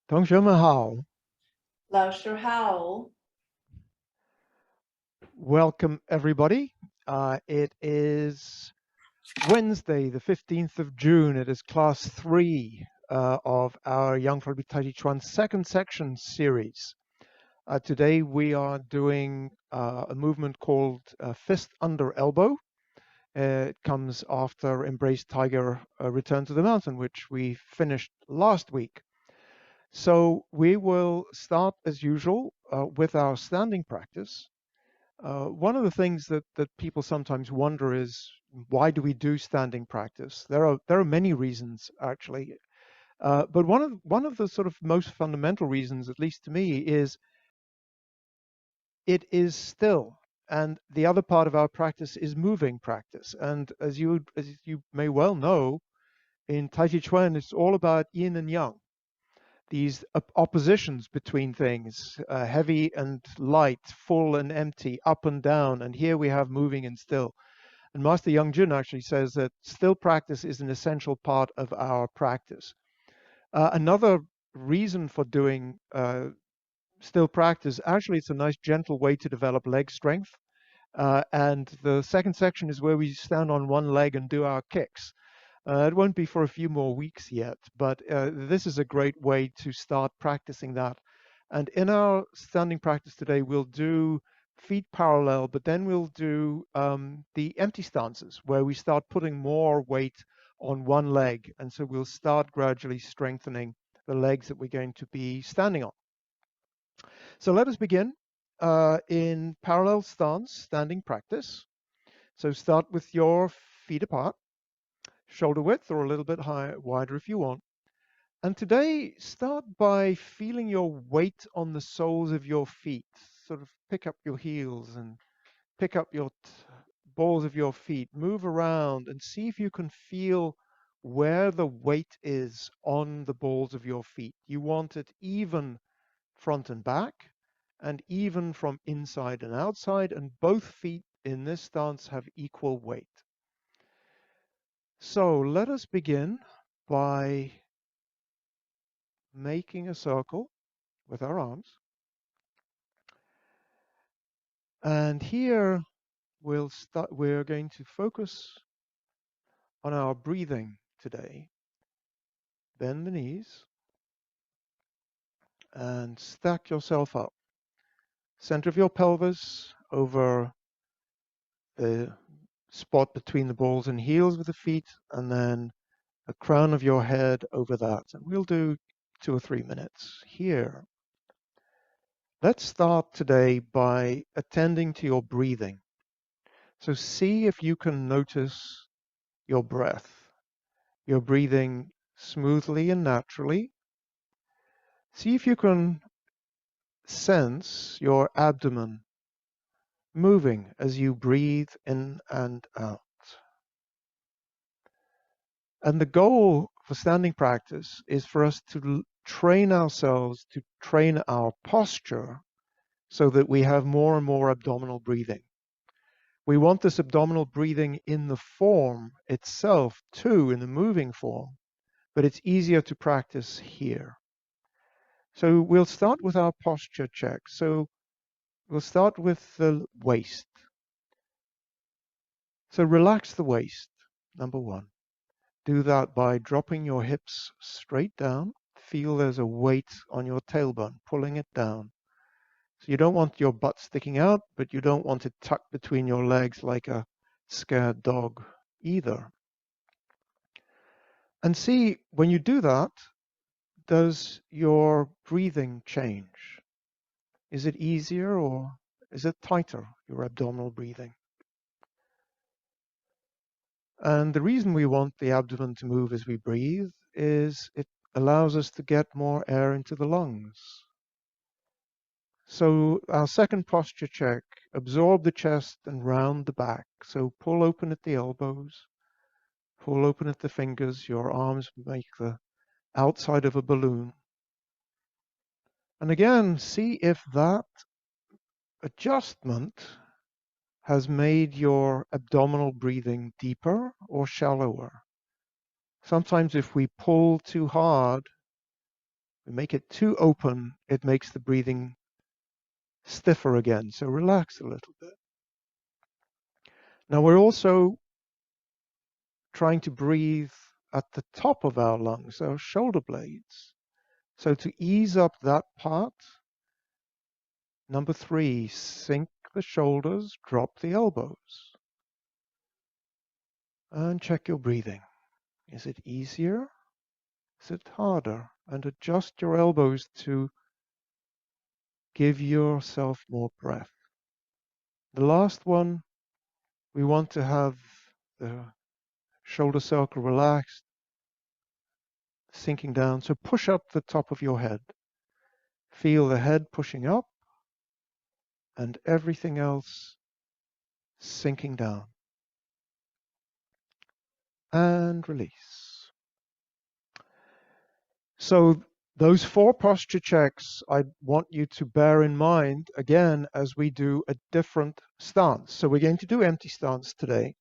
同学们好, 老师好。welcome everybody. It is Wednesday, the 15th of June. It is class 3 of our Young Rugby Tai Chi Chuan second section series. Today we are doing a movement called fist under elbow. It comes after Embrace Tiger Return to the Mountain, which we finished last week. So we will start as usual with our standing practice. One of the things that people sometimes wonder is, why do we do standing practice? There are many reasons actually, but one of the sort of most fundamental reasons, at least to me, is it is still, and the other part of our practice is moving practice. And as you may well know, in Tai Chi Chuan, it's all about yin and yang, these oppositions between things, heavy and light, full and empty, up and down. And here we have moving and still. And Master Young-Jin actually says that still practice is an essential part of our practice. Another reason for doing still practice, actually, it's a nice gentle way to develop leg strength. And the second section is where we stand on one leg and do our kicks. It won't be for a few more weeks yet, but this is a great way to start practicing that. And in our standing practice today, we'll do feet parallel, but then we'll do the empty stances where we start putting more weight on one leg. And so we'll start gradually strengthening the legs that we're going to be standing on. So let us begin in parallel stance, standing practice. So start with your feet apart, shoulder width or a little bit higher, wider if you want. And today, start by feeling your weight on the soles of your feet. Sort of pick up your heels and pick up your balls of your feet. Move around and see if you can feel where the weight is on the balls of your feet. You want it even front and back, and even from inside and outside, and both feet in this stance have equal weight. So let us begin by making a circle with our arms. And here we're going to focus on our breathing today. Bend the knees and stack yourself up. Center of your pelvis over the spot between the balls and heels with the feet, and then the crown of your head over that. And we'll do 2 or 3 minutes here. Let's start today by attending to your breathing. So see if you can notice your breath. You're breathing smoothly and naturally. See if you can sense your abdomen moving as you breathe in and out. And the goal for standing practice is for us to train ourselves, to train our posture so that we have more and more abdominal breathing. We want this abdominal breathing in the form itself too, in the moving form, but it's easier to practice here. So we'll start with our posture check. So we'll start with the waist. So relax the waist, number one. Do that by dropping your hips straight down. Feel there's a weight on your tailbone, pulling it down. So you don't want your butt sticking out, but you don't want it tucked between your legs like a scared dog either. And see, when you do that, does your breathing change? Is it easier or is it tighter, your abdominal breathing? And the reason we want the abdomen to move as we breathe is it allows us to get more air into the lungs. So our second posture check, absorb the chest and round the back. So pull open at the elbows, pull open at the fingers. Your arms make the outside of a balloon. And again, see if that adjustment has made your abdominal breathing deeper or shallower. Sometimes if we pull too hard, We make it too open, it makes the breathing stiffer again. So relax a little bit. Now we're also trying to breathe at the top of our lungs, our shoulder blades. So to ease up that part, number 3, sink the shoulders, drop the elbows. And check your breathing. Is it easier? Is it harder? And adjust your elbows to give yourself more breath. The last one, we want to have the shoulder circle relaxed, sinking down. So push up the top of your head. Feel the head pushing up and everything else sinking down. And release. So those 4 posture checks, I want you to bear in mind, again, as we do a different stance. So we're going to do empty stance today.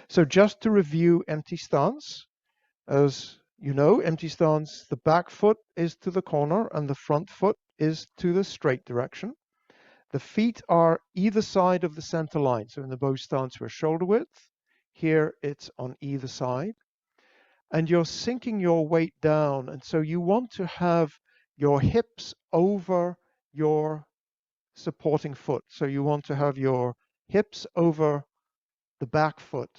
So just to review empty stance, as you know, empty stance, the back foot is to the corner and the front foot is to the straight direction. The feet are either side of the center line. So in the bow stance, we're shoulder width. Here it's on either side. And you're sinking your weight down. And so you want to have your hips over your supporting foot. So you want to have your hips over the back foot.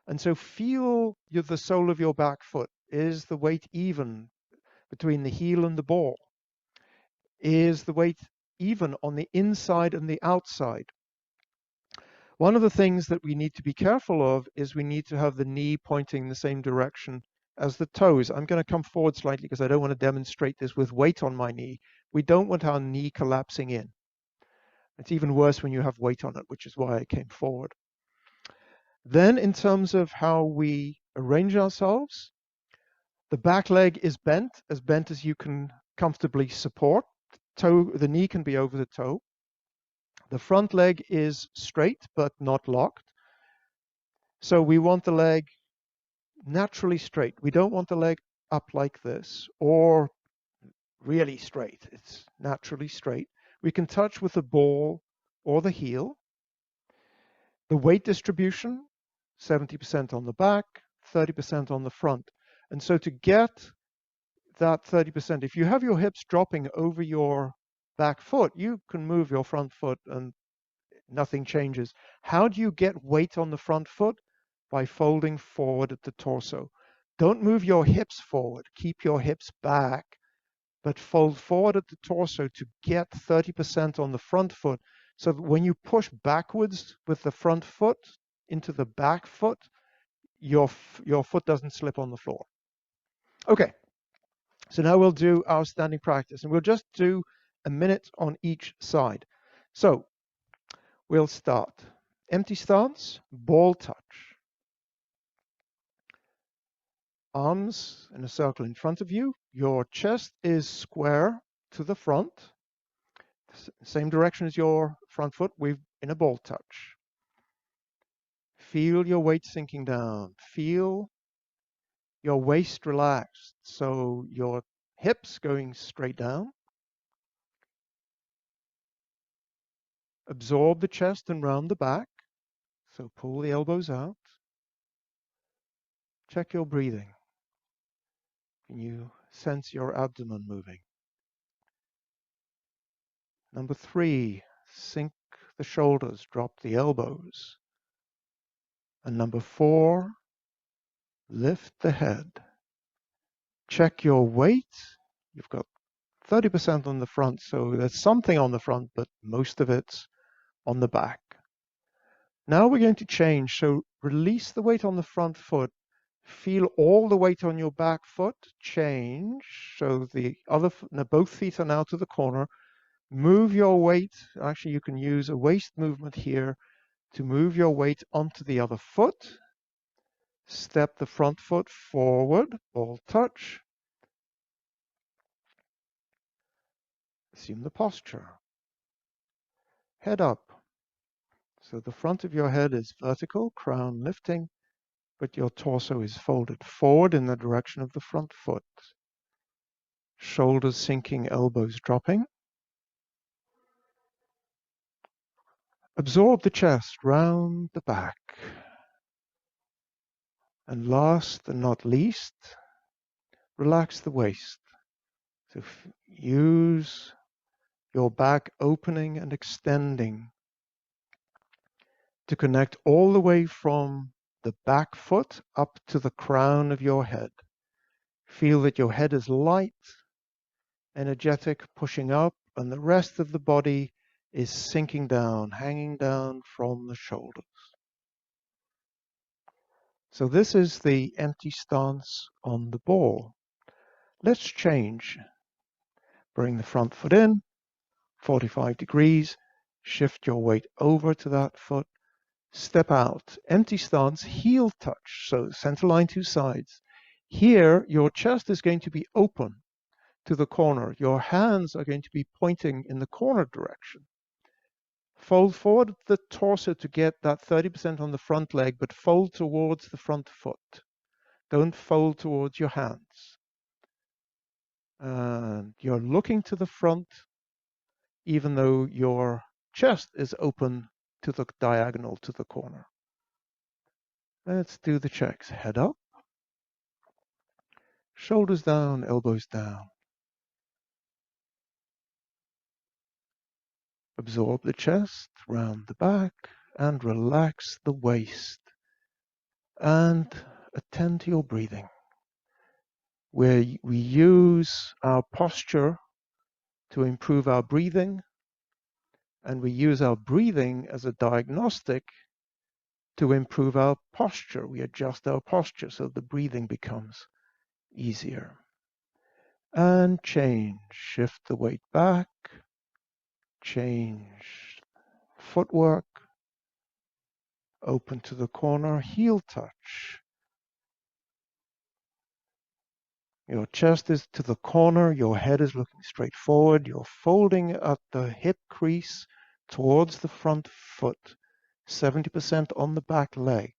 And so feel the sole of your back foot. Is the weight even between the heel and the ball? Is the weight even on the inside and the outside? One of the things that we need to be careful of is we need to have the knee pointing the same direction as the toes. I'm going to come forward slightly because I don't want to demonstrate this with weight on my knee. We don't want our knee collapsing in. It's even worse when you have weight on it, which is why I came forward. Then in terms of how we arrange ourselves, the back leg is bent as you can comfortably support. The knee can be over the toe. The front leg is straight but not locked. So we want the leg naturally straight. We don't want the leg up like this or really straight. It's naturally straight. We can touch with the ball or the heel. The weight distribution, 70% on the back, 30% on the front. And so to get that 30%, if you have your hips dropping over your back foot, you can move your front foot and nothing changes. How do you get weight on the front foot? By folding forward at the torso. Don't move your hips forward. Keep your hips back, but fold forward at the torso to get 30% on the front foot. So that when you push backwards with the front foot into the back foot, your foot doesn't slip on the floor. Okay, so now we'll do our standing practice, and we'll just do a minute on each side. So we'll start. Empty stance, ball touch. Arms in a circle in front of you. Your chest is square to the front. Same direction as your front foot. We're in a ball touch. Feel your weight sinking down. Feel your waist relaxed. So your hips going straight down. Absorb the chest and round the back. So pull the elbows out. Check your breathing. Can you sense your abdomen moving? Number 3, sink the shoulders, drop the elbows. And number 4, lift the head. Check your weight. You've got 30% on the front, so there's something on the front, but most of it's on the back. Now we're going to change, so release the weight on the front foot. Feel all the weight on your back foot change. So the other, both feet are now to the corner. Move your weight. Actually, you can use a waist movement here to move your weight onto the other foot. Step the front foot forward, ball touch. Assume the posture. Head up. So the front of your head is vertical, crown lifting, but your torso is folded forward in the direction of the front foot. Shoulders sinking, elbows dropping. Absorb the chest round the back. And last and not least, relax the waist. So use your back opening and extending to connect all the way from the back foot up to the crown of your head. Feel that your head is light, energetic, pushing up, and the rest of the body is sinking down, hanging down from the shoulders. So this is the empty stance on the ball. Let's change. Bring the front foot in, 45 degrees. Shift your weight over to that foot. Step out. Empty stance, heel touch. So center line, two sides. Here, your chest is going to be open to the corner. Your hands are going to be pointing in the corner direction. Fold forward the torso to get that 30% on the front leg, but fold towards the front foot. Don't fold towards your hands. And you're looking to the front, even though your chest is open to the diagonal to the corner. Let's do the checks. Head up, shoulders down, elbows down. Absorb the chest, round the back, and relax the waist. And attend to your breathing, where we use our posture to improve our breathing, and we use our breathing as a diagnostic to improve our posture. We adjust our posture so the breathing becomes easier. And change. Shift the weight back. Change footwork. Open to the corner. Heel touch. Your chest is to the corner. Your head is looking straight forward. You're folding at the hip crease towards the front foot. 70% on the back leg.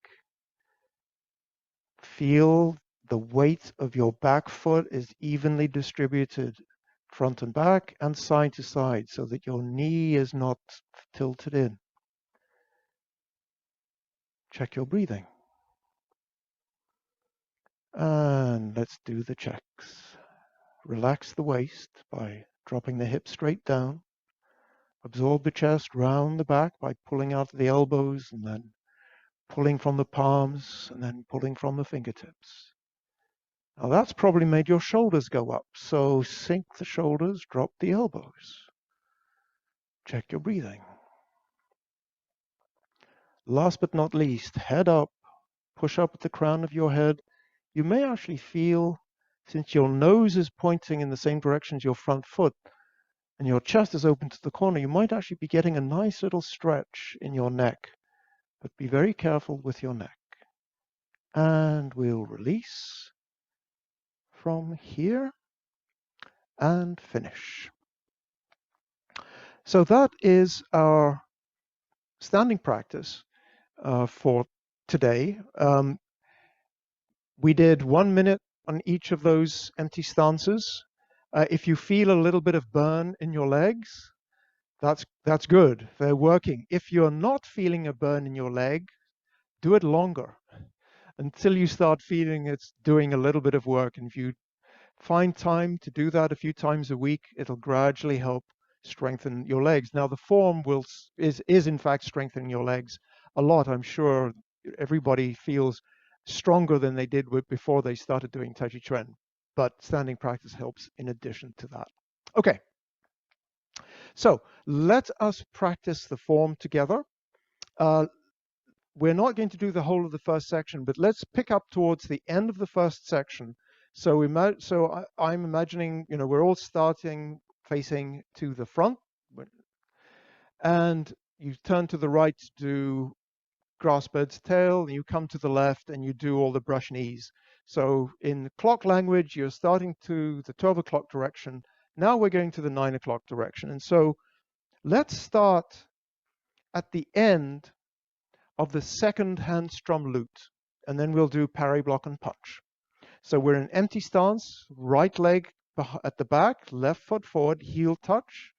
Feel the weight of your back foot is evenly distributed front and back and side to side so that your knee is not tilted in. Check your breathing. And let's do the checks. Relax the waist by dropping the hips straight down. Absorb the chest round the back by pulling out the elbows and then pulling from the palms and then pulling from the fingertips. Now that's probably made your shoulders go up. So sink the shoulders, drop the elbows. Check your breathing. Last but not least, head up, push up at the crown of your head. You may actually feel, since your nose is pointing in the same direction as your front foot and your chest is open to the corner, you might actually be getting a nice little stretch in your neck. But be very careful with your neck. And we'll release from here and finish. So that is our standing practice for today. We did 1 minute on each of those empty stances. If you feel a little bit of burn in your legs, that's good. They're working. If you're not feeling a burn in your leg, do it longer until you start feeling it's doing a little bit of work. And if you find time to do that a few times a week, it'll gradually help strengthen your legs. Now the form is in fact strengthening your legs a lot. I'm sure everybody feels stronger than they did before they started doing Tai Chi Chuan, but standing practice helps in addition to that. Okay, so let us practice the form together. We're not going to do the whole of the first section, but let's pick up towards the end of the first section. So I'm imagining, we're all starting facing to the front, and you turn to the right to do grass bird's tail, and you come to the left and you do all the brush knees. So in clock language, you're starting to the 12 o'clock direction. Now we're going to the 9 o'clock direction. And so let's start at the end of the second hand strum lute, and then we'll do parry, block, and punch. So we're in empty stance, right leg at the back, left foot forward, heel touch,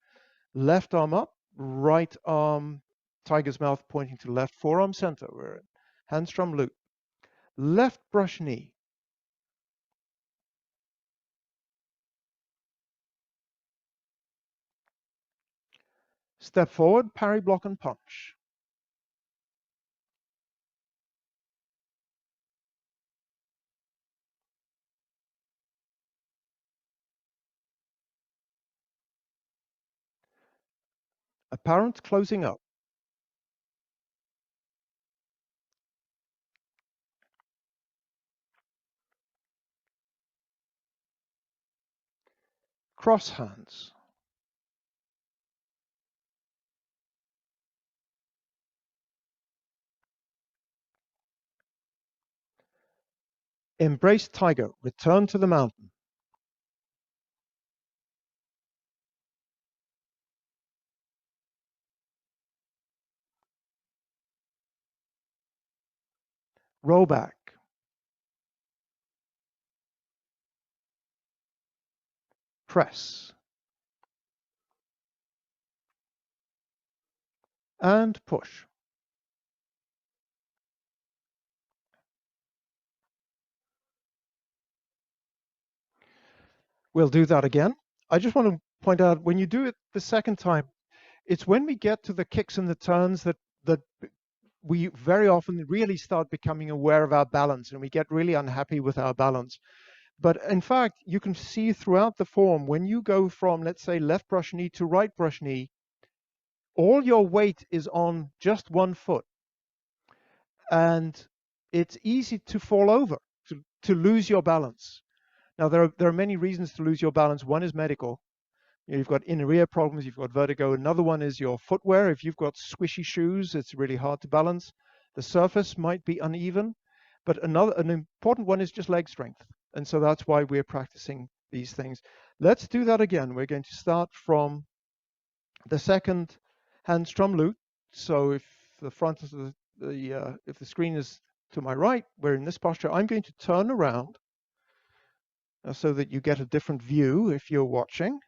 left arm up, right arm, tiger's mouth pointing to left forearm center. We're in handstrom loop. Left brush knee. Step forward, parry, block, and punch. Apparent closing up. Cross hands. Embrace tiger, return to the mountain. Roll back. Press. And push. We'll do that again. I just want to point out, when you do it the second time, it's when we get to the kicks and the turns that we very often really start becoming aware of our balance, and we get really unhappy with our balance. But in fact, you can see throughout the form, when you go from, let's say, left brush knee to right brush knee, all your weight is on just one foot. And it's easy to fall over, to lose your balance. Now, there are many reasons to lose your balance. One is medical. You've got inner ear problems, you've got vertigo. Another one is your footwear. If you've got squishy shoes, it's really hard to balance. The surface might be uneven. But an important one is just leg strength. And so that's why we're practicing these things. Let's do that again. We're going to start from the second handstrom loop. So if the front of if the screen is to my right, we're in this posture. I'm going to turn around so that you get a different view if you're watching.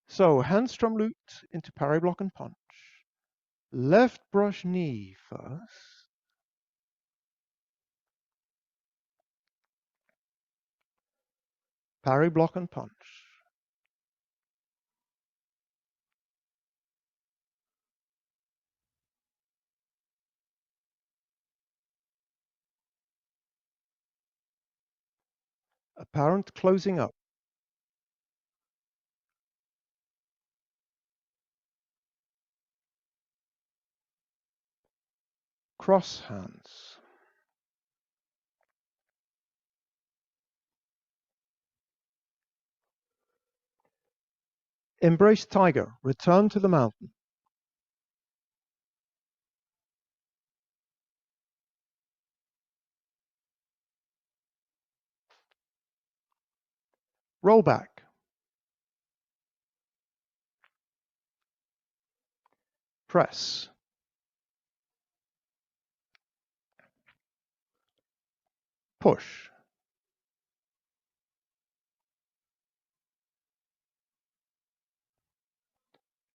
So handstrom loop into parry, block, and punch. Left brush knee first. Parry, block, and punch. Apparent closing up. Cross hands. Embrace tiger. Return to the mountain. Roll back. Press. Push.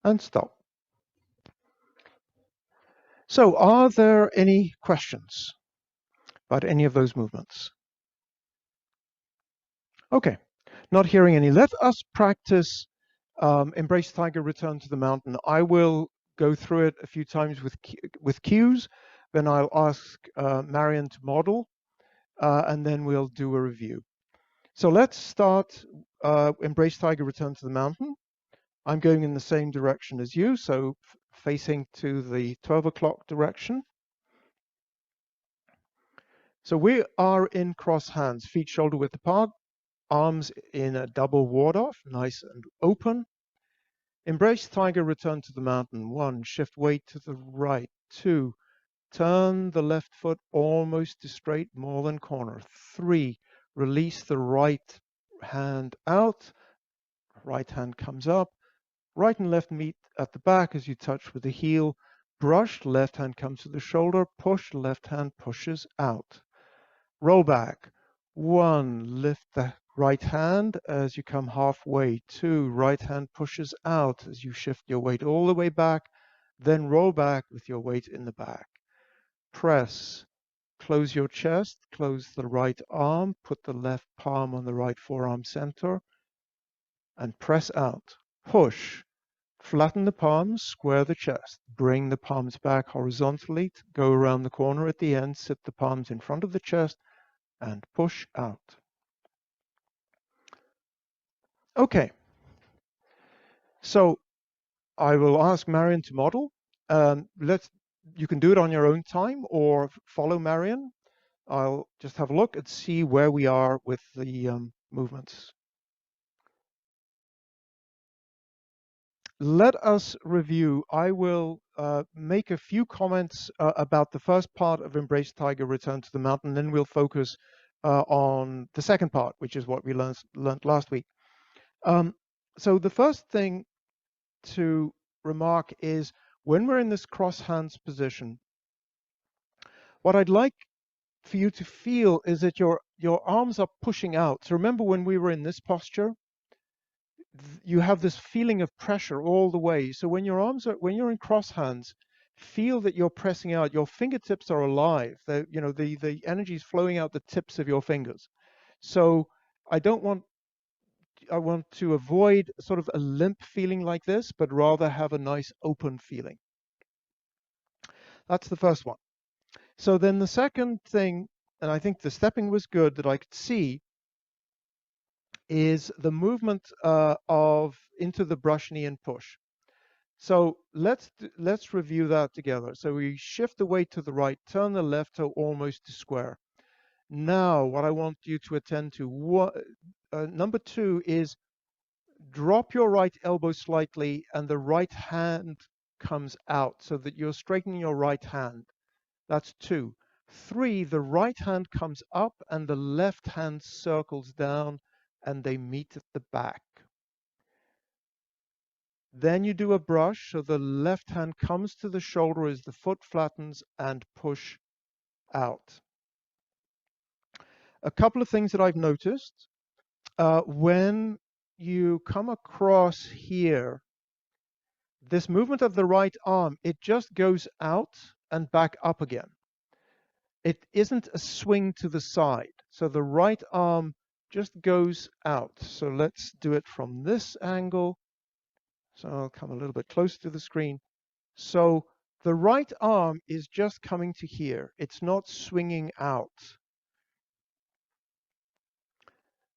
And stop. So are there any questions about any of those movements? Okay, not hearing any. Let us practice Embrace Tiger, Return to the Mountain. I will go through it a few times with cues, then I'll ask Marion to model, and then we'll do a review. So let's start Embrace Tiger, Return to the Mountain. I'm going in the same direction as you, so facing to the 12 o'clock direction. So we are in cross hands, feet shoulder width apart, arms in a double ward off, nice and open. Embrace tiger, return to the mountain. 1, shift weight to the right. 2, turn the left foot almost to straight, more than corner. 3, release the right hand out. Right hand comes up. Right and left meet at the back as you touch with the heel. Brush, left hand comes to the shoulder. Push, left hand pushes out. Roll back. 1, lift the right hand as you come halfway. 2, right hand pushes out as you shift your weight all the way back, then roll back with your weight in the back. Press, close your chest, close the right arm, put the left palm on the right forearm center, and press out. Push, flatten the palms, square the chest, bring the palms back horizontally, go around the corner at the end, sit the palms in front of the chest, and push out. Okay, so I will ask Marion to model. You can do it on your own time or follow Marion. I'll just have a look and see where we are with the movements. Let us review. I will make a few comments about the first part of Embrace Tiger, Return to the Mountain, then we'll focus on the second part, which is what we learned last week. So the first thing to remark is when we're in this cross hands position, what I'd like for you to feel is that your arms are pushing out. So remember when we were in this posture, you have this feeling of pressure all the way. So when when you're in cross hands, feel that you're pressing out. Your fingertips are alive. The energy is flowing out the tips of your fingers. So I want to avoid sort of a limp feeling like this, but rather have a nice open feeling. That's the first one. So then the second thing, and I think the stepping was good that I could see, is the movement of into the brush knee and push. So let's review that together. So we shift the weight to the right, turn the left toe almost to square. Now what I want you to attend to, number 2 is drop your right elbow slightly and the right hand comes out so that you're straightening your right hand. That's 2. 3, the right hand comes up and the left hand circles down and they meet at the back. Then you do a brush, so the left hand comes to the shoulder as the foot flattens and push out. A couple of things that I've noticed. When you come across here, this movement of the right arm, it just goes out and back up again. It isn't a swing to the side. So the right arm just goes out. So let's do it from this angle. So I'll come a little bit closer to the screen. So the right arm is just coming to here. It's not swinging out.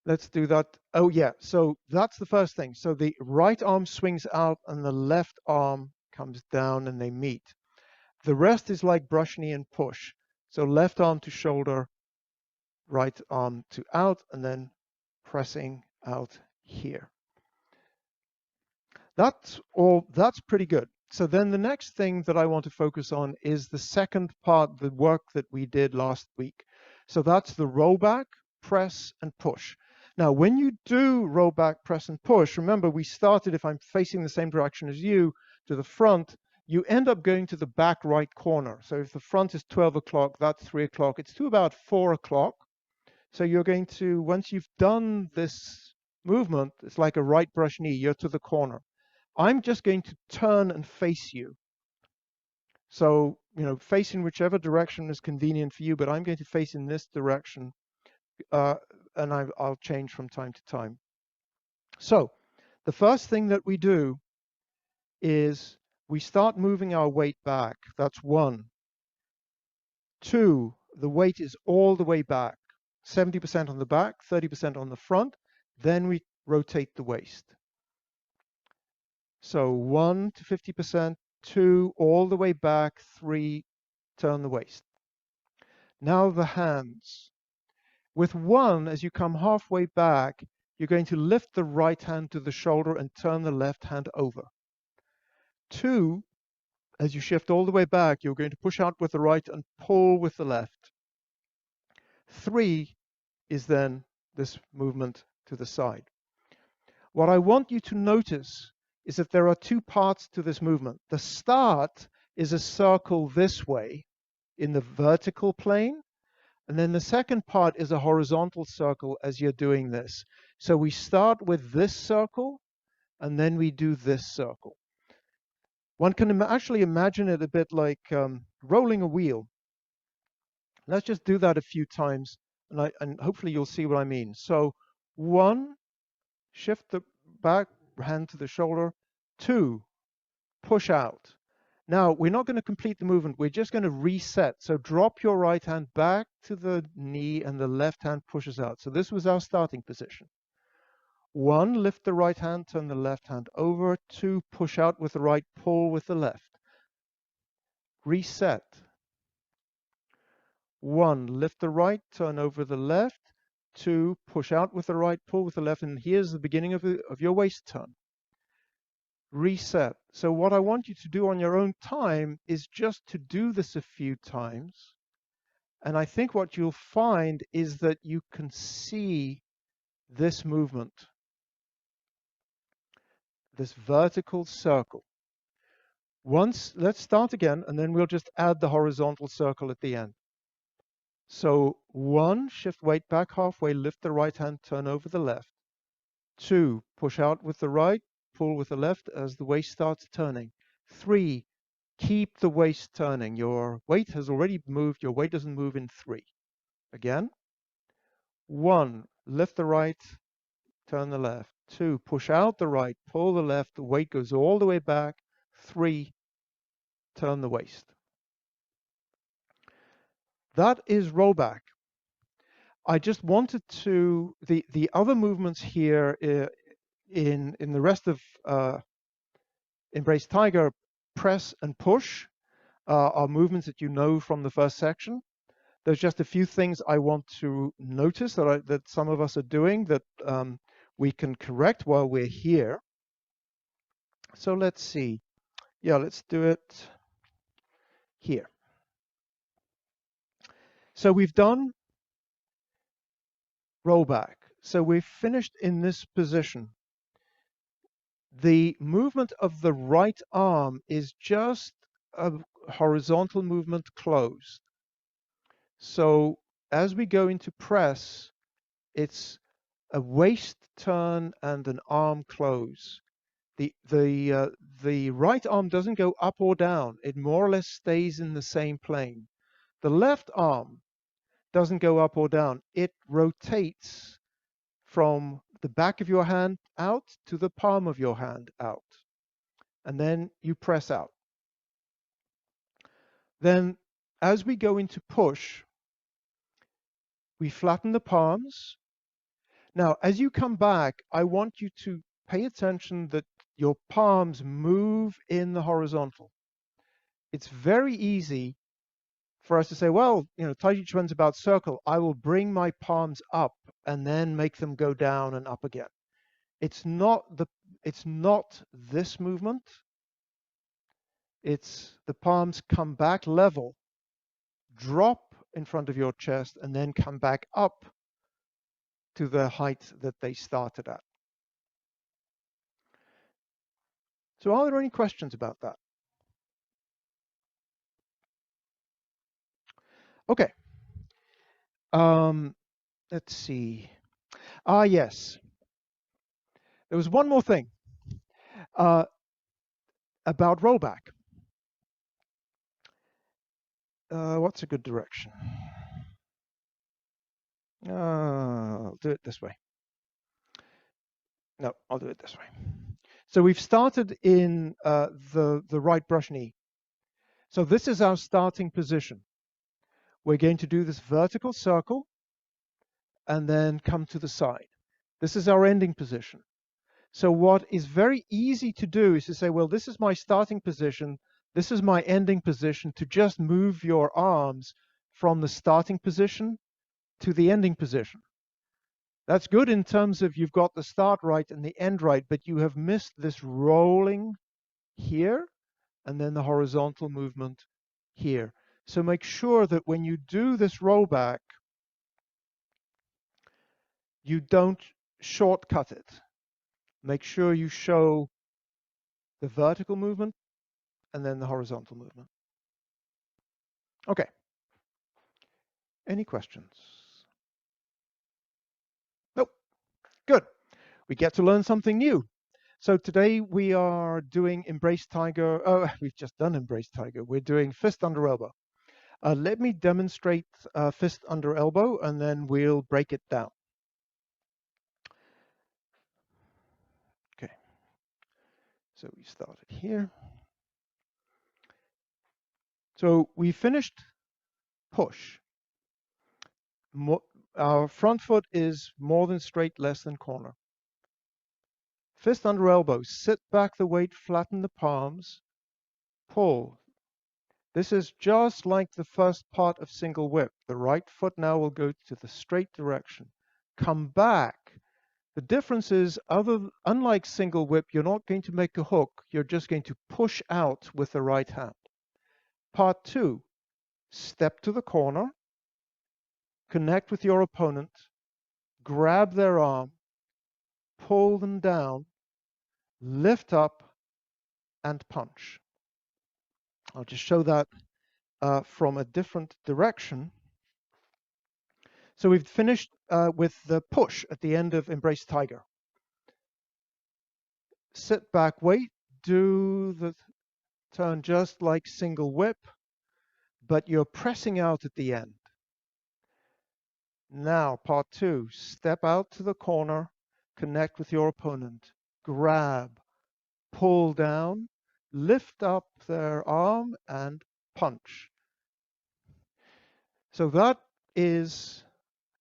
Let's do that. Oh yeah, so that's the first thing. So the right arm swings out and the left arm comes down and they meet. The rest is like brush knee and push. So left arm to shoulder, right arm to out, and then pressing out here. That's pretty good. So then the next thing that I want to focus on is the second part, the work that we did last week. So that's the roll back, press, and push. Now, when you do roll back, press, and push, remember we started, if I'm facing the same direction as you, to the front, you end up going to the back right corner. So if the front is 12 o'clock, that's 3 o'clock. It's to about 4 o'clock. So you're going to, once you've done this movement, it's like a right brush knee, you're to the corner. I'm just going to turn and face you. So, face in whichever direction is convenient for you, but I'm going to face in this direction, and I'll change from time to time. So, the first thing that we do is we start moving our weight back. That's 1. 2, the weight is all the way back. 70% on the back, 30% on the front. Then we rotate the waist. So 1 to 50%, 2, all the way back, 3, turn the waist. Now the hands. With 1, as you come halfway back, you're going to lift the right hand to the shoulder and turn the left hand over. 2, as you shift all the way back, you're going to push out with the right and pull with the left. 3 is then this movement to the side. What I want you to notice is that there are 2 parts to this movement. The start is a circle this way in the vertical plane, And then the second part is a horizontal circle as you're doing this. So we start with this circle, and then we do this circle. One can actually imagine it a bit like rolling a wheel. Let's just do that a few times, and hopefully you'll see what I mean. So 1, shift the back hand to the shoulder. 2, push out. Now, we're not going to complete the movement. We're just going to reset. So drop your right hand back to the knee, and the left hand pushes out. So this was our starting position. 1, lift the right hand, turn the left hand over. 2, push out with the right, pull with the left. Reset. 1, lift the right, turn over the left. 2, push out with the right, pull with the left. And here's the beginning of your waist turn. Reset. So what I want you to do on your own time is just to do this a few times. And I think what you'll find is that you can see this movement, this vertical circle. Let's start again, and then we'll just add the horizontal circle at the end. So 1, shift weight back halfway, lift the right hand, turn over the left. 2, push out with the right, pull with the left as the waist starts turning. 3, keep the waist turning. Your weight has already moved. Your weight doesn't move in 3. Again. 1, lift the right, turn the left. 2, push out the right, pull the left. The weight goes all the way back. 3, turn the waist. That is rollback. I just wanted to, the other movements here in the rest of Embrace Tiger, press and push are movements that you know from the first section. There's just a few things I want to notice that some of us are doing that we can correct while we're here. So let's see. Yeah, let's do it here. So we've done rollback. So we've finished in this position. The movement of the right arm is just a horizontal movement closed. So as we go into press, it's a waist turn and an arm close. The right arm doesn't go up or down. It more or less stays in the same plane. The left arm doesn't go up or down. It rotates from the back of your hand out to the palm of your hand out. And then you press out. Then as we go into push, we flatten the palms. Now, as you come back, I want you to pay attention that your palms move in the horizontal. It's very easy for us to say, well, Tai Chi Chuan's about circle. I will bring my palms up and then make them go down and up again. It's not this movement. It's the palms come back level, drop in front of your chest, and then come back up to the height that they started at. So are there any questions about that? Okay. Let's see. Yes. There was one more thing about rollback. What's a good direction? I'll do it this way. No, I'll do it this way. So we've started in the right brush knee. So this is our starting position. We're going to do this vertical circle and then come to the side. This is our ending position. So what is very easy to do is to say, well, this is my starting position. This is my ending position, to just move your arms from the starting position to the ending position. That's good in terms of you've got the start right and the end right, but you have missed this rolling here and then the horizontal movement here. So make sure that when you do this rollback, you don't shortcut it. Make sure you show the vertical movement and then the horizontal movement. Okay. Any questions? Nope. Good. We get to learn something new. So today we are doing Embrace Tiger. Oh, we've just done Embrace Tiger. We're doing Fist Under Elbow. Let me demonstrate Fist Under Elbow, and then we'll break it down. Okay. So we started here. So we finished push. Our front foot is more than straight, less than corner. Fist under elbow. Sit back the weight, flatten the palms, pull. This is just like the first part of single whip. The right foot now will go to the straight direction. Come back. The difference is, unlike single whip, you're not going to make a hook. You're just going to push out with the right hand. Part 2, step to the corner, connect with your opponent, grab their arm, pull them down, lift up, and punch. I'll just show that from a different direction. So we've finished with the push at the end of Embrace Tiger. Sit back, wait, do the turn just like single whip, but you're pressing out at the end. Now, part 2, step out to the corner, connect with your opponent, grab, pull down, lift up their arm, and punch. So that is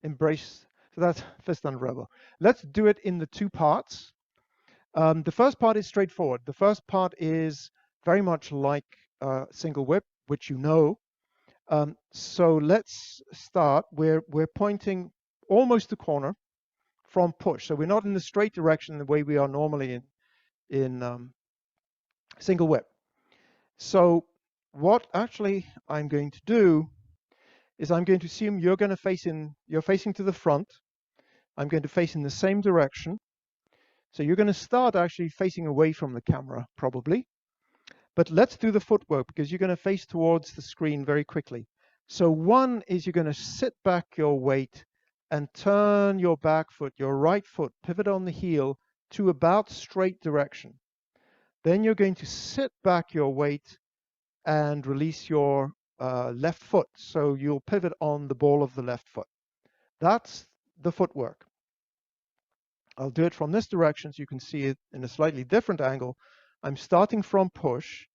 Embrace. So that's Fist Under Elbow. Let's do it in the 2 parts. The first part is straightforward. The first part is very much like single whip, which you know. So let's start. We're pointing almost the corner from push. So we're not in the straight direction the way we are normally in single whip. So what actually I'm going to do is I'm going to assume you're facing to the front. I'm going to face in the same direction. So you're going to start actually facing away from the camera, probably. But let's do the footwork, because you're going to face towards the screen very quickly. So 1 is you're going to sit back your weight and turn your back foot, your right foot, pivot on the heel to about straight direction. Then you're going to sit back your weight and release your left foot. So you'll pivot on the ball of the left foot. That's the footwork. I'll do it from this direction so you can see it in a slightly different angle. I'm starting from push,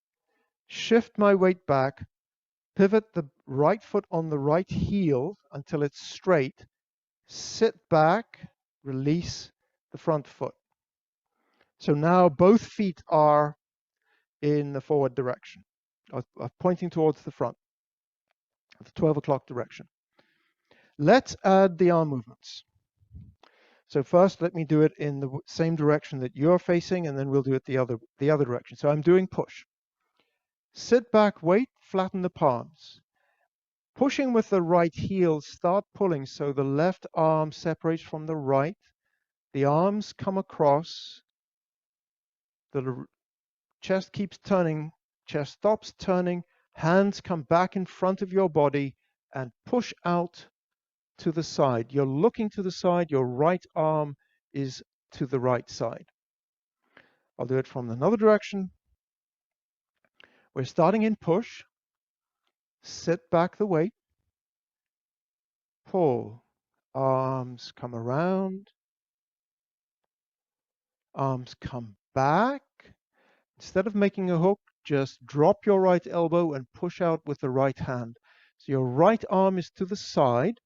shift my weight back, pivot the right foot on the right heel until it's straight, sit back, release the front foot. So now both feet are in the forward direction, pointing towards the front, the 12 o'clock direction. Let's add the arm movements. So first, let me do it in the same direction that you're facing, and then we'll do it the other direction. So I'm doing push. Sit back, wait, flatten the palms. Pushing with the right heel, start pulling so the left arm separates from the right. The arms come across. The chest keeps turning. Chest stops turning. Hands come back in front of your body and push out to the side. You're looking to the side. Your right arm is to the right side. I'll do it from another direction. We're starting in push. Sit back the weight. Pull. Arms come around. Arms come back. Instead of making a hook, just drop your right elbow and push out with the right hand. So your right arm is to the side.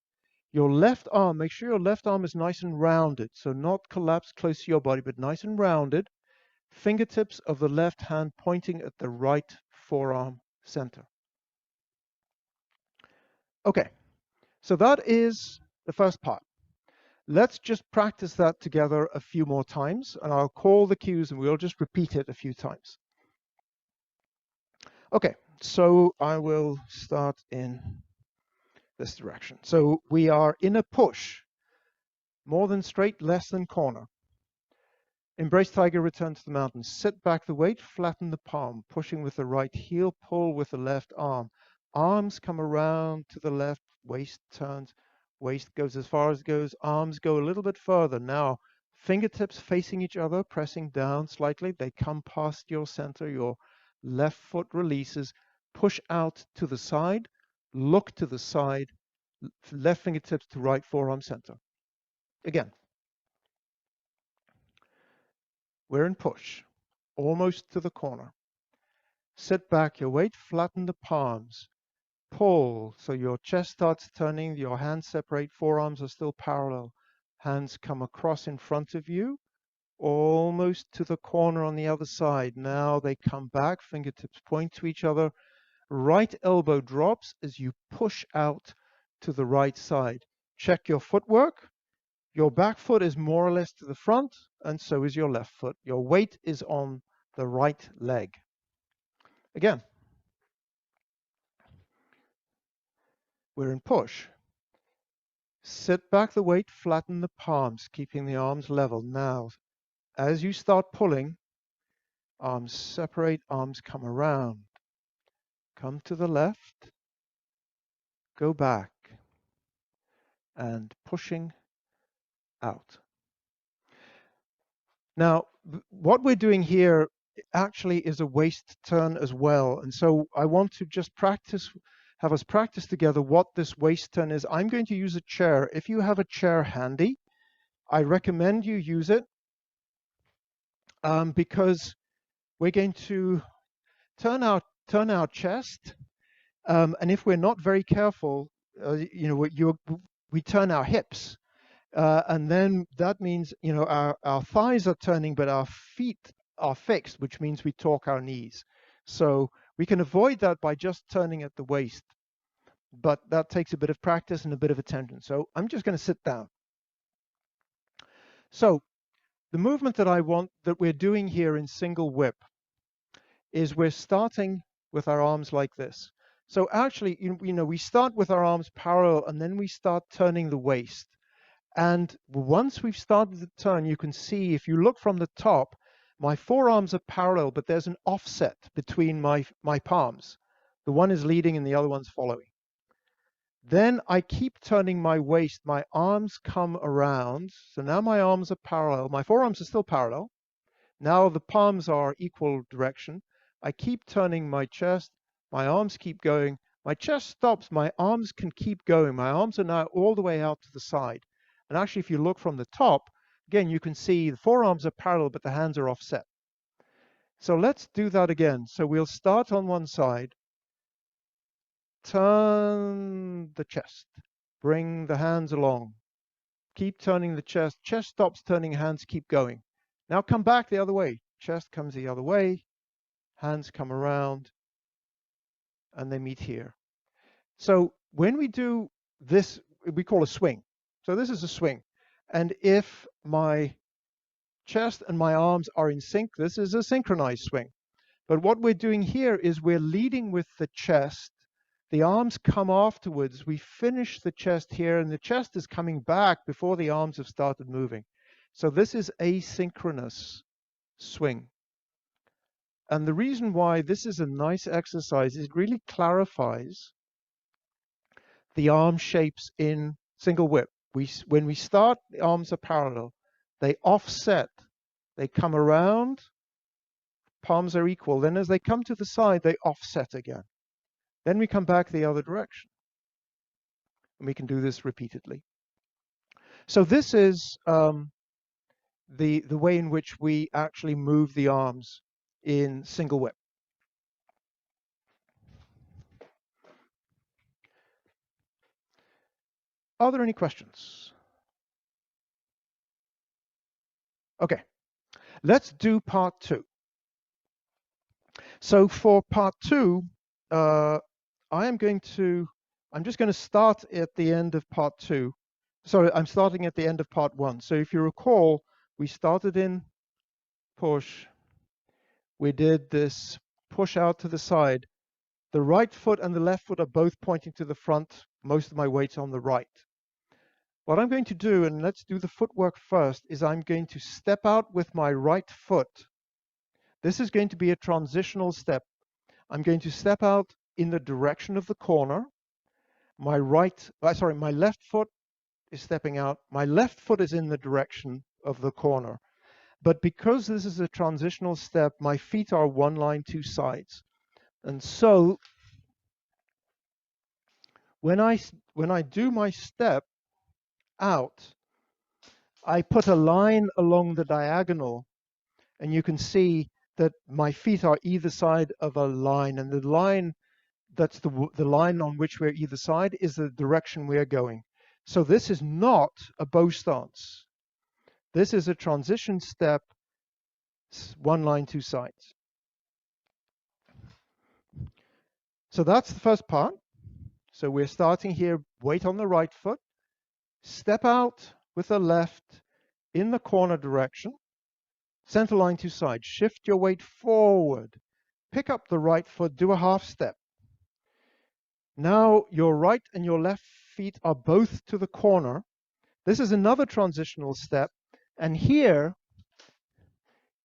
Your left arm, make sure your left arm is nice and rounded. So not collapsed close to your body, but nice and rounded. Fingertips of the left hand pointing at the right forearm center. Okay, so that is the first part. Let's just practice that together a few more times, and I'll call the cues and we'll just repeat it a few times. Okay, so I will start in this direction. So we are in a push, more than straight, less than corner. Embrace Tiger, return to the mountain. Sit back the weight, flatten the palm, pushing with the right heel, pull with the left arm. Arms come around to the left, waist turns, waist goes as far as it goes, arms go a little bit further. Now, fingertips facing each other, pressing down slightly. They come past your center, your left foot releases, push out to the side, look to the side, left fingertips to right forearm center. Again, we're in push, almost to the corner. Sit back your weight, flatten the palms. Pull, so your chest starts turning, your hands separate, forearms are still parallel. Hands come across in front of you, almost to the corner on the other side. Now they come back, fingertips point to each other. Right elbow drops as you push out to the right side. Check your footwork. Your back foot is more or less to the front, and so is your left foot. Your weight is on the right leg. Again, we're in push. Sit back the weight, flatten the palms, keeping the arms level. Now, as you start pulling, arms separate, arms come around. Come to the left, go back, and pushing out. Now, what we're doing here actually is a waist turn as well. And so I want to just have us practice together what this waist turn is. I'm going to use a chair. If you have a chair handy, I recommend you use it because we're going to turn our chest, and if we're not very careful, we turn our hips. And then that means, our thighs are turning, but our feet are fixed, which means we torque our knees. So we can avoid that by just turning at the waist. But that takes a bit of practice and a bit of attention. So I'm just going to sit down. So the movement that we're doing here in single whip is we're starting with our arms like this. So actually, we start with our arms parallel, and then we start turning the waist. And once we've started the turn, you can see, if you look from the top, my forearms are parallel, but there's an offset between my palms. The one is leading and the other one's following. Then I keep turning my waist. My arms come around. So now my arms are parallel. My forearms are still parallel. Now the palms are equal direction. I keep turning my chest. My arms keep going. My chest stops. My arms can keep going. My arms are now all the way out to the side. And actually, if you look from the top, again, you can see the forearms are parallel, but the hands are offset. So let's do that again. So we'll start on one side. Turn the chest. Bring the hands along. Keep turning the chest. Chest stops turning, hands keep going. Now come back the other way. Chest comes the other way. Hands come around. And they meet here. So when we do this, we call a swing. So this is a swing. And if my chest and my arms are in sync, this is a synchronized swing. But what we're doing here is we're leading with the chest. The arms come afterwards. We finish the chest here, and the chest is coming back before the arms have started moving. So this is asynchronous swing. And the reason why this is a nice exercise is it really clarifies the arm shapes in single whip. When we start, the arms are parallel. They offset. They come around. Palms are equal. Then as they come to the side, they offset again. Then we come back the other direction. And we can do this repeatedly. So this is the way in which we actually move the arms in single whip. Are there any questions? Okay, let's do part 2. So for part 2, I'm just going to start at the end of part 2. Sorry, I'm starting at the end of part 1. So if you recall, we started in push. We did this push out to the side. The right foot and the left foot are both pointing to the front. Most of my weight's on the right. What I'm going to do, and let's do the footwork first, is I'm going to step out with my right foot. This is going to be a transitional step. I'm going to step out in the direction of the corner. my left foot is stepping out. My left foot is in the direction of the corner. But because this is a transitional step, my feet are one line, two sides. And so when I do my step out, I put a line along the diagonal, and you can see that my feet are either side of a line, and the line that's the line on which we're either side is the direction we are going. So this is not a bow stance. This is a transition step, one line, two sides. So that's the first part. So we're starting here, weight on the right foot, step out with the left in the corner direction, center line to side, shift your weight forward, pick up the right foot, do a half step. Now your right and your left feet are both to the corner. This is another transitional step, and here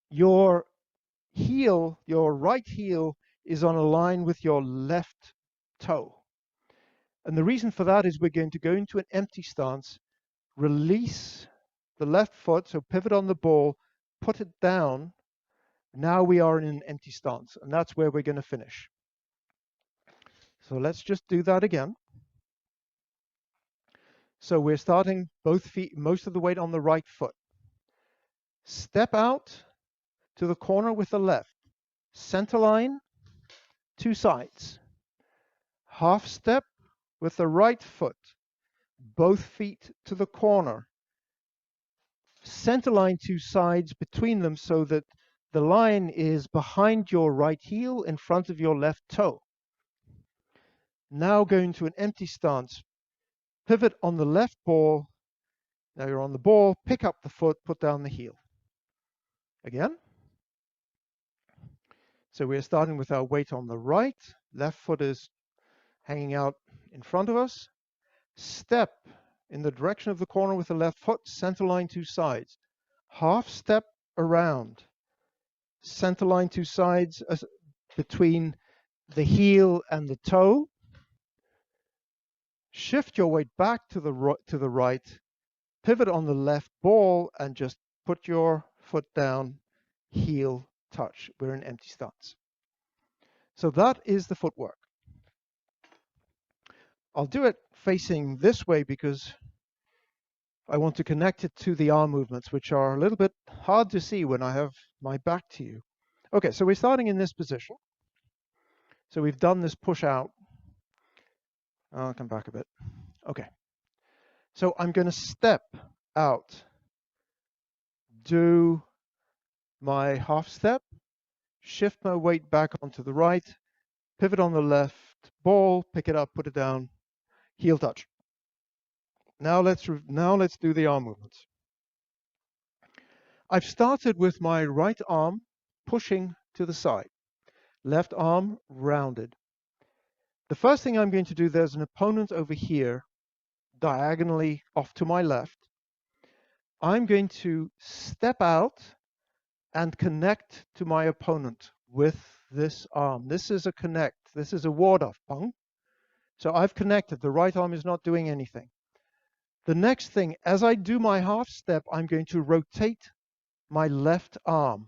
your heel, your right heel is on a line with your left toe. And the reason for that is we're going to go into an empty stance, release the left foot, so pivot on the ball, put it down. Now we are in an empty stance, and that's where we're going to finish. So let's just do that again. So we're starting both feet, most of the weight on the right foot. Step out to the corner with the left. Center line, two sides. Half step with the right foot. Both feet to the corner. Center line, two sides between them so that the line is behind your right heel in front of your left toe. Now go into an empty stance. Pivot on the left ball. Now you're on the ball. Pick up the foot, put down the heel. Again. So we're starting with our weight on the right. Left foot is hanging out in front of us. Step in the direction of the corner with the left foot. Center line, two sides. Half step around. Center line, two sides between the heel and the toe. Shift your weight back to the right. Pivot on the left ball and just put your foot down, heel touch. We're in empty stance. So that is the footwork. I'll do it facing this way because I want to connect it to the arm movements, which are a little bit hard to see when I have my back to you. Okay, so we're starting in this position. So we've done this push out. I'll come back a bit. Okay. So I'm going to step out, do my half step, shift my weight back onto the right, pivot on the left ball, pick it up, put it down, heel touch. Now let's do the arm movements. I've started with my right arm pushing to the side, left arm rounded. The first thing I'm going to do, there's an opponent over here, diagonally off to my left. I'm going to step out and connect to my opponent with this arm. This is a connect. This is a ward-off. So I've connected. The right arm is not doing anything. The next thing, as I do my half step, I'm going to rotate my left arm.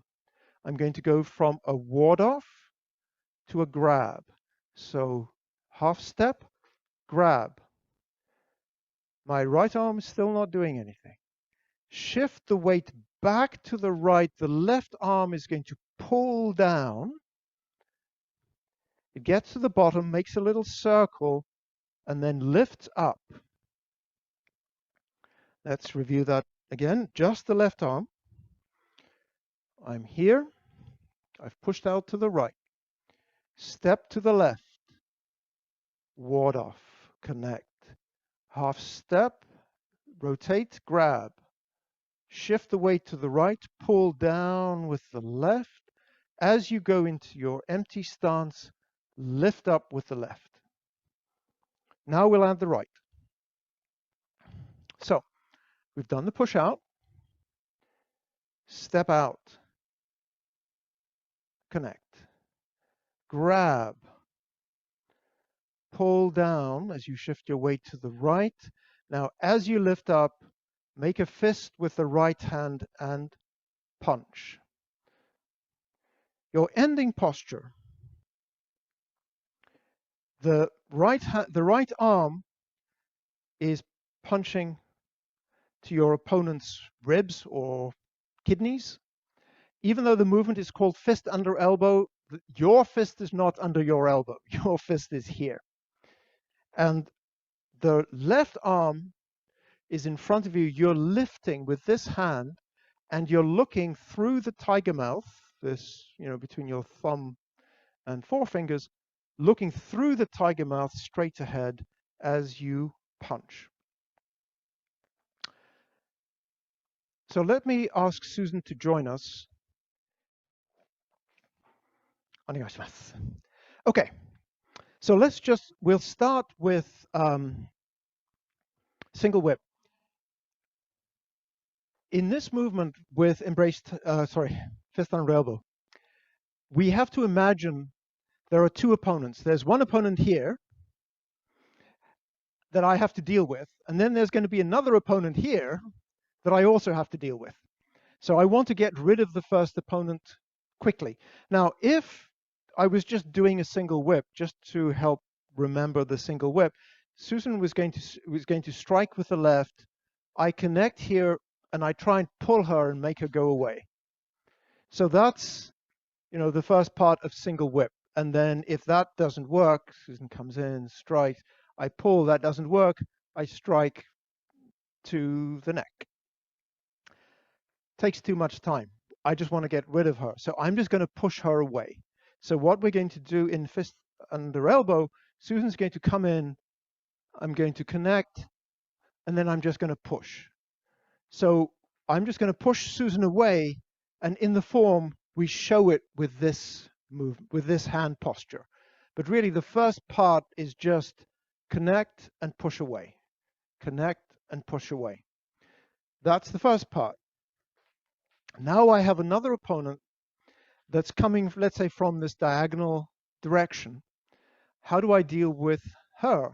I'm going to go from a ward-off to a grab. So half step, grab. My right arm is still not doing anything. Shift the weight back to the right. The left arm is going to pull down. It gets to the bottom, makes a little circle, and then lifts up. Let's review that again. Just the left arm. I'm here. I've pushed out to the right. Step to the left. Ward off. Connect. Half step. Rotate. Grab. Shift the weight to the right. Pull down with the left. As you go into your empty stance, lift up with the left. Now we'll add the right. So we've done the push out. Step out. Connect. Grab. pull down as you shift your weight to the right. Now, as you lift up, make a fist with the right hand and punch. Your ending posture. The right arm is punching to your opponent's ribs or kidneys. Even though the movement is called fist under elbow, your fist is not under your elbow. Your fist is here. And the left arm is in front of you. You're lifting with this hand, and you're looking through the tiger mouth, this, between your thumb and forefingers, looking through the tiger mouth straight ahead as you punch. So let me ask Susan to join us. Okay, so we'll start with single whip. In this movement with fist under elbow, we have to imagine there are two opponents. There's one opponent here that I have to deal with, and then there's going to be another opponent here that I also have to deal with. So I want to get rid of the first opponent quickly. Now, if I was just doing a single whip, just to help remember the single whip, Susan was going to strike with the left. I connect here, and I try and pull her and make her go away. So that's, the first part of single whip. And then if that doesn't work, Susan comes in, strikes, I pull, that doesn't work, I strike to the neck. Takes too much time. I just want to get rid of her. So I'm just going to push her away. So what we're going to do in fist under elbow, Susan's going to come in, I'm going to connect, and then I'm just going to push. So I'm just going to push Susan away, and in the form, we show it with this movement, with this hand posture. But really, the first part is just connect and push away. Connect and push away. That's the first part. Now I have another opponent that's coming, let's say, from this diagonal direction. How do I deal with her?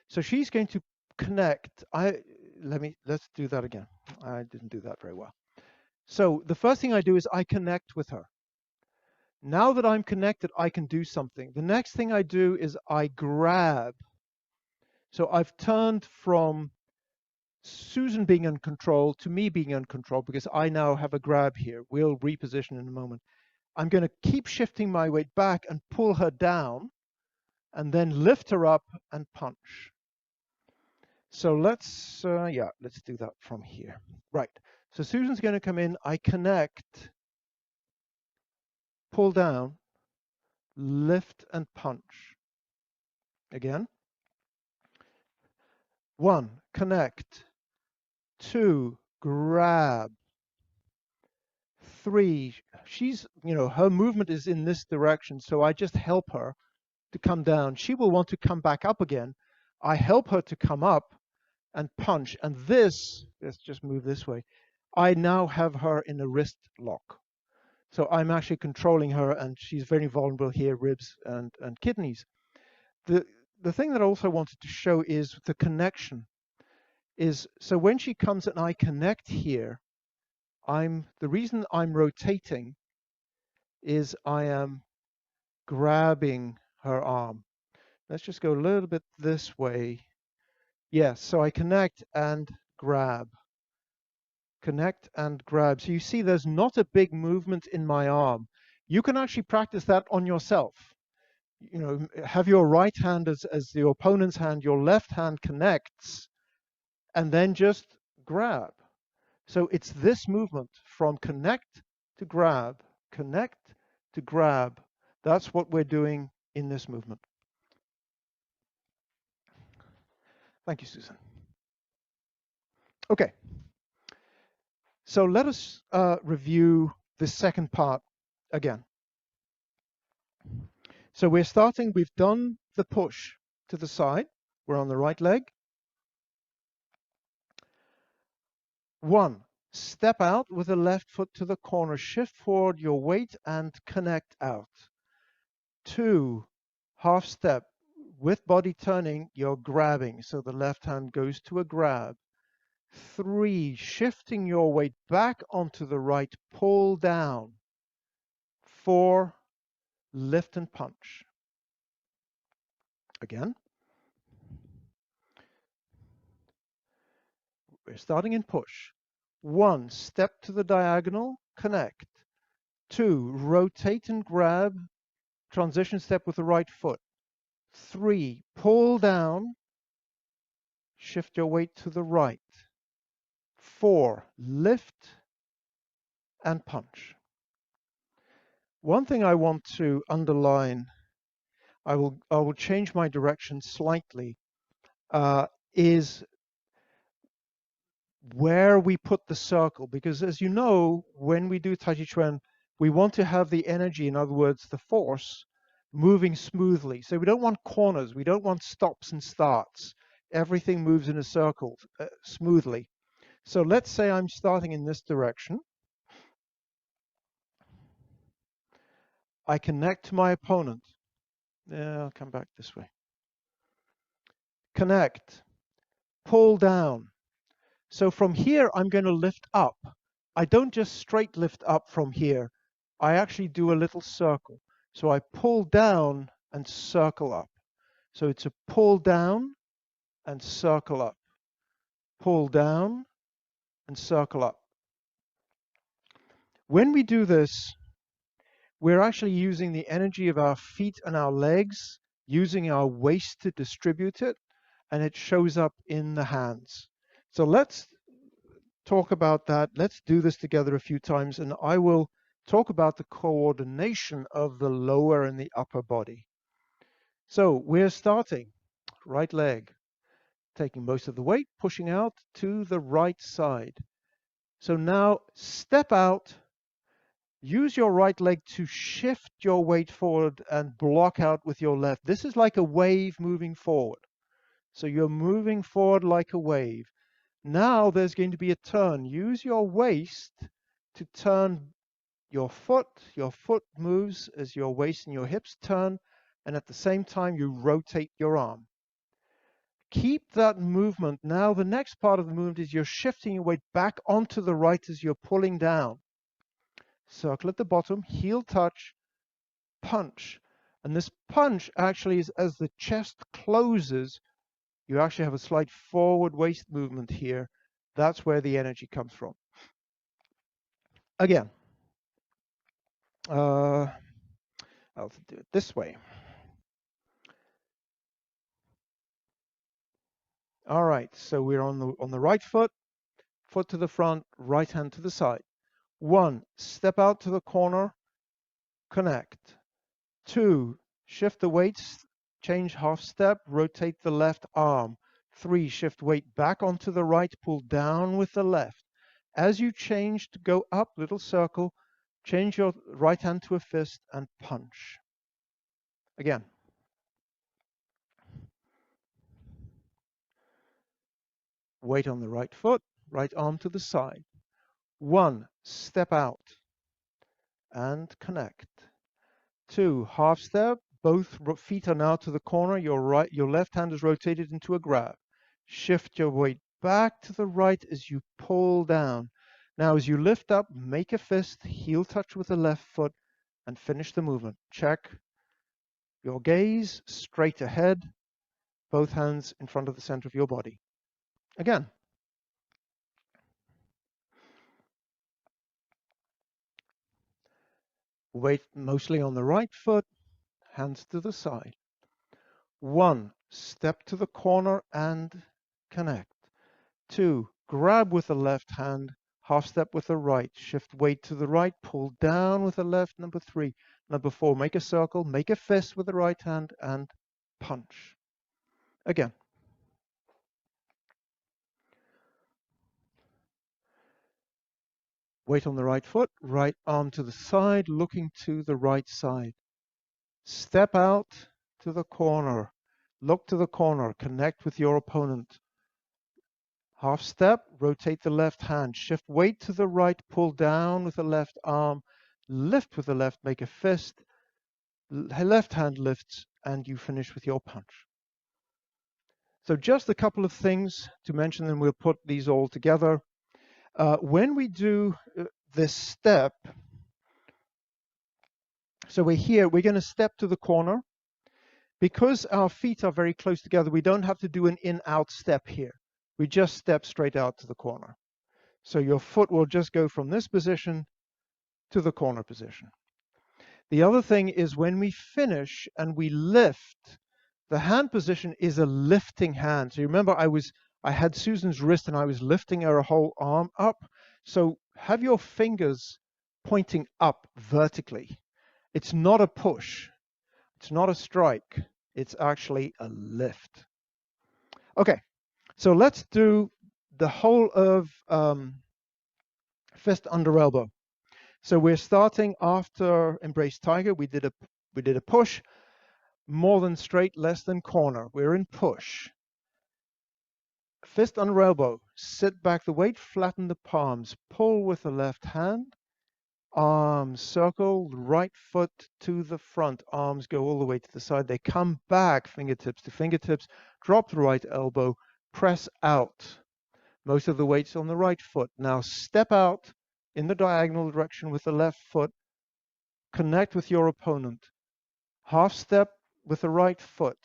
So she's going to connect. Let's do that again. I didn't do that very well. So the first thing I do is I connect with her. Now that I'm connected, I can do something. The next thing I do is I grab. So I've turned from Susan being in control to me being in control because I now have a grab here. We'll reposition in a moment. I'm going to keep shifting my weight back and pull her down and then lift her up and punch. So let's do that from here. Right. So Susan's going to come in. I connect, pull down, lift and punch. Again. 1, connect. 2, grab. 3, she's, her movement is in this direction, so I just help her to come down. She will want to come back up again. I help her to come up and punch. And this, let's just move this way. I now have her in a wrist lock. So I'm actually controlling her, and she's very vulnerable here, ribs and kidneys. The thing that I also wanted to show is the connection. So when she comes and I connect here, the reason I'm rotating is I am grabbing her arm. Let's just go a little bit this way. Yes, so I connect and grab. Connect and grab. So you see there's not a big movement in my arm. You can actually practice that on yourself. Have your right hand as the opponent's hand, your left hand connects, and then just grab. So it's this movement from connect to grab, connect to grab. That's what we're doing in this movement. Thank you, Susan. Okay. So let us review the second part again. So we've done the push to the side. We're on the right leg. 1, step out with the left foot to the corner, shift forward your weight and connect out. 2, half step, with body turning, you're grabbing. So the left hand goes to a grab. 3, shifting your weight back onto the right, pull down. 4, lift and punch. Again. We're starting in push. 1, step to the diagonal, connect. 2, rotate and grab, transition step with the right foot. 3, pull down, shift your weight to the right. 4, lift and punch. One thing I want to underline, I will change my direction slightly, is where we put the circle, because as you know, when we do Tai Chi Chuan, we want to have the energy, in other words, the force, moving smoothly. So we don't want corners, we don't want stops and starts. Everything moves in a circle smoothly. So let's say I'm starting in this direction. I connect to my opponent. I'll come back this way. Connect, pull down. So from here, I'm going to lift up. I don't just straight lift up from here. I actually do a little circle. So I pull down and circle up. So it's a pull down and circle up. Pull down and circle up. When we do this, we're actually using the energy of our feet and our legs, using our waist to distribute it, and it shows up in the hands. So let's talk about that. Let's do this together a few times, and I will talk about the coordination of the lower and the upper body. So we're starting, right leg, taking most of the weight, pushing out to the right side. So now step out, use your right leg to shift your weight forward and block out with your left. This is like a wave moving forward. So you're moving forward like a wave. Now there's going to be a turn. Use your waist to turn your foot. Your foot moves as your waist and your hips turn, and at the same time you rotate your arm. Keep that movement. Now the next part of the movement is you're shifting your weight back onto the right as you're pulling down. Circle at the bottom, heel touch, punch. And this punch actually is as the chest closes, you actually have a slight forward waist movement here. That's where the energy comes from. Again, I'll do it this way. All right, so we're on the right foot, foot to the front, right hand to the side. 1, step out to the corner, connect. 2, shift the weights, change half step, rotate the left arm. 3, shift weight back onto the right, pull down with the left. As you change to go up, little circle, change your right hand to a fist and punch. Again. Weight on the right foot, right arm to the side. 1, step out and connect. 2, half step, both feet are now to the corner, your left hand is rotated into a grab. Shift your weight back to the right as you pull down. Now as you lift up, make a fist, heel touch with the left foot, and finish the movement. Check your gaze straight ahead, both hands in front of the center of your body. Again. Weight mostly on the right foot, hands to the side. 1, step to the corner and connect. 2, grab with the left hand, half step with the right, shift weight to the right, pull down with the left. Number 3. Number 4, make a circle, make a fist with the right hand and punch. Again. Weight on the right foot, right arm to the side, looking to the right side. Step out to the corner, look to the corner, connect with your opponent. Half step, rotate the left hand, shift weight to the right, pull down with the left arm, lift with the left, make a fist, left hand lifts, and you finish with your punch. So just a couple of things to mention, and we'll put these all together. When we do this step, so we're here, we're going to step to the corner. Because our feet are very close together, we don't have to do an in-out step here. We just step straight out to the corner. So your foot will just go from this position to the corner position. The other thing is when we finish and we lift, the hand position is a lifting hand. So you remember I had Susan's wrist and I was lifting her whole arm up. So have your fingers pointing up vertically. It's not a push. It's not a strike. It's actually a lift. Okay, so let's do the whole of fist under elbow. So we're starting after Embrace Tiger. We did a push, more than straight, less than corner. We're in push. Fist under elbow. Sit back the weight, flatten the palms. Pull with the left hand. Arms circle, right foot to the front. Arms go all the way to the side. They come back, fingertips to fingertips. Drop the right elbow. Press out. Most of the weight's on the right foot. Now step out in the diagonal direction with the left foot. Connect with your opponent. Half step with the right foot.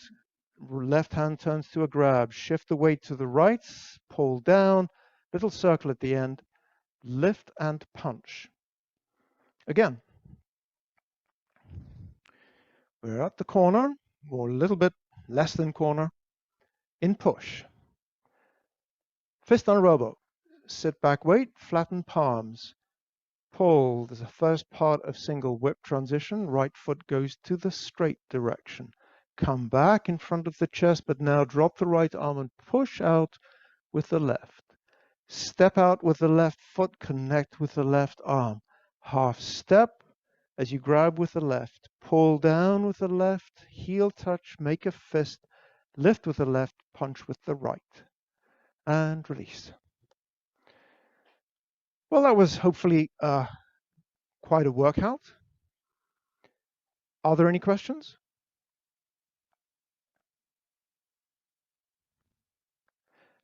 Left hand turns to a grab. Shift the weight to the right. Pull down. Little circle at the end. Lift and punch. Again. We're at the corner, or a little bit less than corner, in push. Fist under elbow. Sit back weight, flatten palms. Pull. There's a first part of single whip transition. Right foot goes to the straight direction. Come back in front of the chest, but now drop the right arm and push out with the left. Step out with the left foot, connect with the left arm. Half step as you grab with the left. Pull down with the left, heel touch, make a fist, lift with the left, punch with the right. And release. Well, that was hopefully quite a workout. Are there any questions?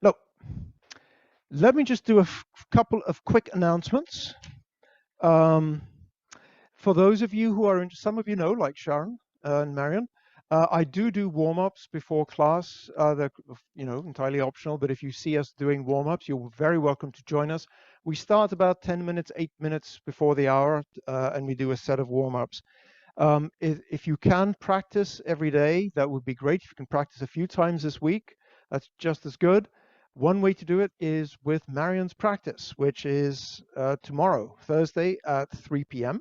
No. Let me just do a couple of quick announcements. For those of you who are in, some of you know, like Sharon and Marion, I do warm-ups before class. They're entirely optional, but if you see us doing warm-ups, you're very welcome to join us. We start about 10 minutes, 8 minutes before the hour, and we do a set of warm-ups. If you can practice every day, that would be great. If you can practice a few times this week, that's just as good. One way to do it is with Marion's practice, which is tomorrow, Thursday at 3 p.m.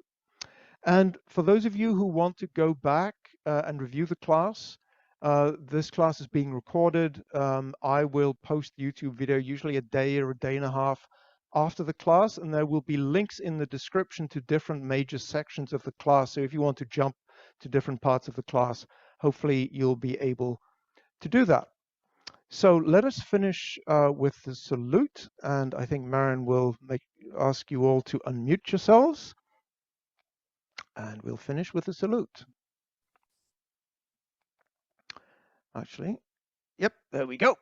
And for those of you who want to go back and review the class, this class is being recorded. I will post the YouTube video usually a day or a day and a half after the class, and there will be links in the description to different major sections of the class. So if you want to jump to different parts of the class, hopefully you'll be able to do that. So let us finish with the salute, and I think Marion will ask you all to unmute yourselves. And we'll finish with a salute. Actually, yep, there we go.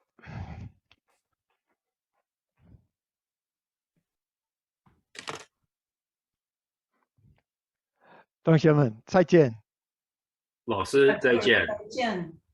同学们，再见。老师再见。再见。